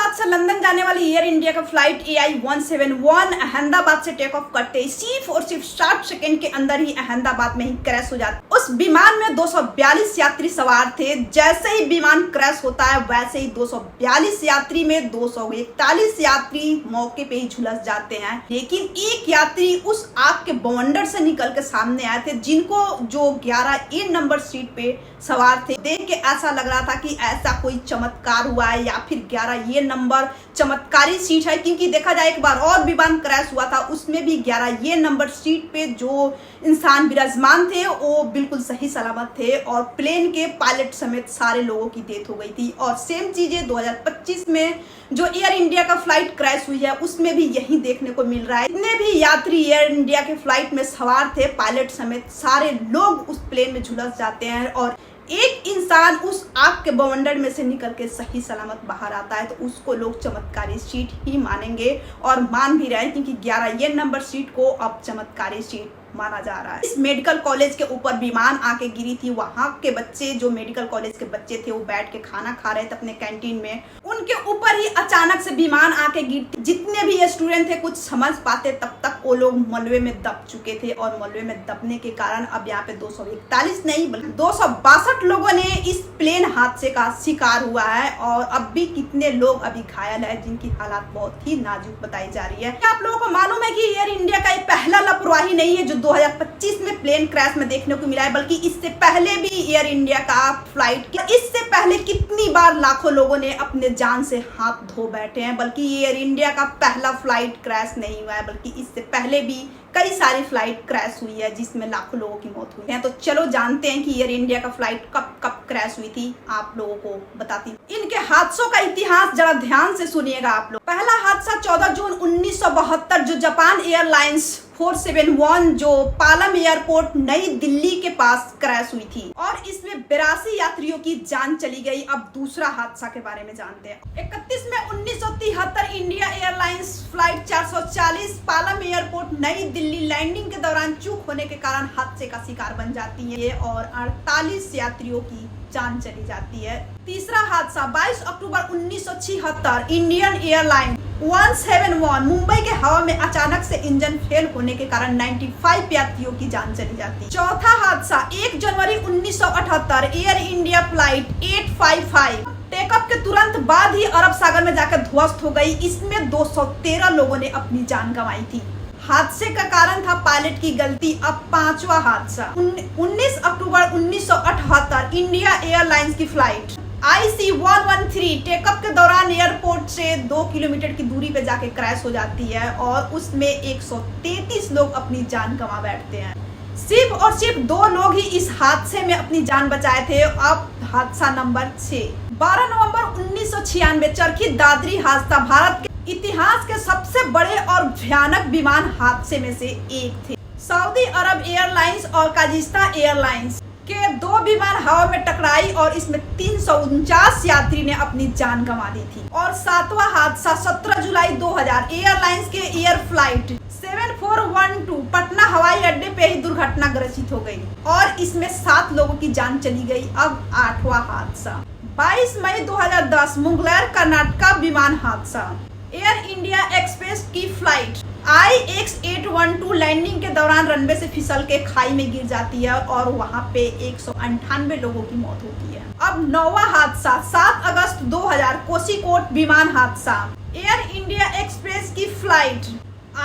अहमदाबाद से लंदन जाने वाली एयर इंडिया का फ्लाइट AI-171 अहमदाबाद से टेक ऑफ करते ही सिर्फ और सिर्फ 60 सेकंड के अंदर ही अहमदाबाद में ही क्रैश हो जाता। उस विमान में 242 यात्री सवार थे। जैसे ही विमान क्रैश होता है वैसे ही 242 यात्री में 241 यात्री मौके पे ही झुलस जाते हैं। लेकिन एक यात्री उस आग के बवंडर से निकल के सामने आए थे, जिनको जो 11A नंबर सीट पे सवार थे। देख के ऐसा लग रहा था कि ऐसा कोई चमत्कार हुआ है या फिर 11A नंबर चमत्कारी सीट है, क्योंकि देखा जाए एक बार और विमान क्रैश हुआ था, उसमें भी 11A नंबर सीट पे जो इंसान विराजमान थे वो बिल्कुल सही सलामत थे और प्लेन के पायलट समेत सारे लोगों की डेथ हो गई थी। और सेम चीजें 2025 में जो एयर इंडिया का फ्लाइट क्रैश हुई है उसमें भी यही देखने को मिल रहा है। जितने भी यात्री एयर इंडिया के फ्लाइट में सवार थे पायलट समेत सारे लोग उस प्लेन में झुलस जाते हैं और एक इंसान उस आग के बवंडर में से निकल के सही सलामत बाहर आता है, तो उसको लोग चमत्कारी सीट ही मानेंगे और मान भी रहे हैं, क्योंकि 11A नंबर सीट को अब चमत्कारी सीट माना जा रहा है। इस मेडिकल कॉलेज के ऊपर विमान आके गिरी थी। वहां के बच्चे जो मेडिकल कॉलेज के बच्चे थे वो बैठ के खाना खा रहे थे अपने कैंटीन में, उनके ऊपर ही अचानक से विमान आके गिरती। जितने भी स्टूडेंट थे कुछ समझ पाते तब तक वो लोग मलबे में दब चुके थे और मलबे में दबने के कारण अब यहाँ पे 241 नहीं बल्कि 262 लोगों ने इस प्लेन हादसे का शिकार हुआ है और अब भी कितने लोग अभी घायल है, जिनकी हालात बहुत ही नाजुक बताई जा रही है। क्या आप लोगों को मालूम है कि एयर इंडिया का पहला लापरवाही नहीं है जो 2025 में प्लेन क्रैश में देखने को मिला है, बल्कि इससे पहले भी एयर इंडिया का फ्लाइट इससे पहले कितनी बार लाखों लोगों ने अपने जान से हाथ धो बैठे हैं। बल्कि एयर इंडिया का पहला फ्लाइट क्रैश नहीं हुआ है, बल्कि इससे पहले भी कई सारी फ्लाइट क्रैश हुई है जिसमें लाखों लोगों की मौत हुई है। तो चलो जानते हैं कि एयर इंडिया का फ्लाइट कब कब क्रैश हुई थी, आप लोगों को बताती हूँ। इनके हादसों का इतिहास जरा ध्यान से सुनिएगा आप लोग। पहला हादसा 14 जून 1972 जो जापान एयरलाइंस 471 जो पालम एयरपोर्ट नई दिल्ली के पास क्रैश हुई थी और इसमें 82 यात्रियों की जान चली गई। अब दूसरा हादसा के बारे में जानते हैं। 31 में 1973 India airlines flight 440 Palam airport नई दिल्ली लैंडिंग के दौरान चूक होने के कारण हादसे का शिकार बन जाती है और 48 यात्रियों की जान चली जाती है। तीसरा हादसा 22 अक्टूबर 1976 इंडियन एयरलाइन 171 मुंबई के हवा में अचानक से इंजन फेल होने के कारण 95 यात्रियों की जान चली जाती है। चौथा हादसा 1 जनवरी 1978 एयर इंडिया फ्लाइट 855 टेकअप के तुरंत बाद ही अरब सागर में जाकर ध्वस्त हो गई। इसमें 213 लोगों ने अपनी जान गंवाई थी। हादसे का कारण था पायलट की गलती। अब पांचवा हादसा 19 अक्टूबर 1978 इंडिया एयरलाइंस की फ्लाइट IC-113 टेकअप के दौरान एयरपोर्ट से 2 किलोमीटर की दूरी पे जाके क्रैश हो जाती है और उसमें 133 लोग अपनी जान गंवा बैठते हैं। सिर्फ और सिर्फ 2 लोग ही इस हादसे में अपनी जान बचाए थे। अब हादसा नंबर 6 12 नवंबर 1996 चरखी दादरी हादसा भारत के इतिहास के सबसे बड़े और भयानक विमान हादसे में से एक थे। सऊदी अरब एयरलाइंस और काजिस्तान एयरलाइंस के 2 विमान हवा में टकराई और इसमें 349 यात्री ने अपनी जान गंवा दी थी। और 7वां हादसा 17 जुलाई 2000 एयरलाइंस के एयर फ्लाइट 7412 पटना हवाई अड्डे पे ही दुर्घटनाग्रस्त हो गई और इसमें 7 लोगों की जान चली गई। अब 8वां हादसा 22 मई 2010 मुंगेर कर्नाटका विमान हादसा एयर इंडिया एक्सप्रेस की फ्लाइट IX-812 लैंडिंग के दौरान रनवे से फिसल के खाई में गिर जाती है और वहां पे 198 लोगों की मौत होती है। अब 9वां हादसा 7 अगस्त 2000 कोझिकोड विमान हादसा एयर इंडिया एक्सप्रेस की फ्लाइट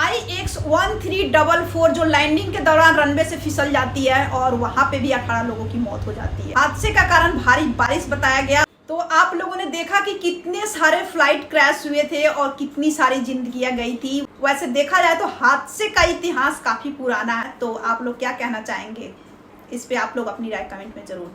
IX-1344 जो लैंडिंग के दौरान रनवे से फिसल जाती है और वहां पे भी 18 लोगों की मौत हो जाती है। हादसे का कारण भारी बारिश बताया गया। तो आप लोगों ने देखा कि कितने सारे फ्लाइट क्रैश हुए थे और कितनी सारी जिंदगियां गई थी। वैसे देखा जाए तो हादसे का इतिहास काफी पुराना है। तो आप लोग क्या कहना चाहेंगे इस पे आप लोग अपनी राय कमेंट में जरूर दें।